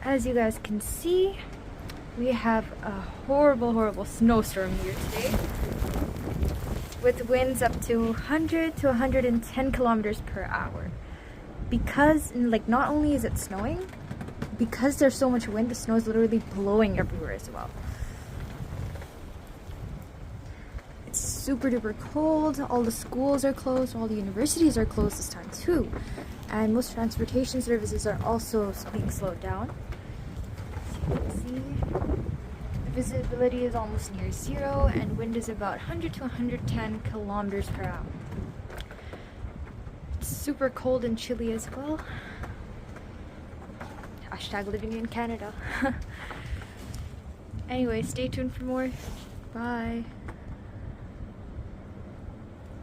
As you guys can see, we have a horrible snowstorm here today with winds up to 100 to 110 kilometers per hour. Because, like, not only is it snowing, because there's so much wind, the snow is literally blowing everywhere as well. It's super duper cold. All the schools are closed, all the universities are closed this time too. And most transportation services are also being slowed down. As you can see, the visibility is almost near zero and wind is about 100 to 110 kilometers per hour. It's super cold and chilly as well. Hashtag living in Canada. Anyway, stay tuned for more. Bye.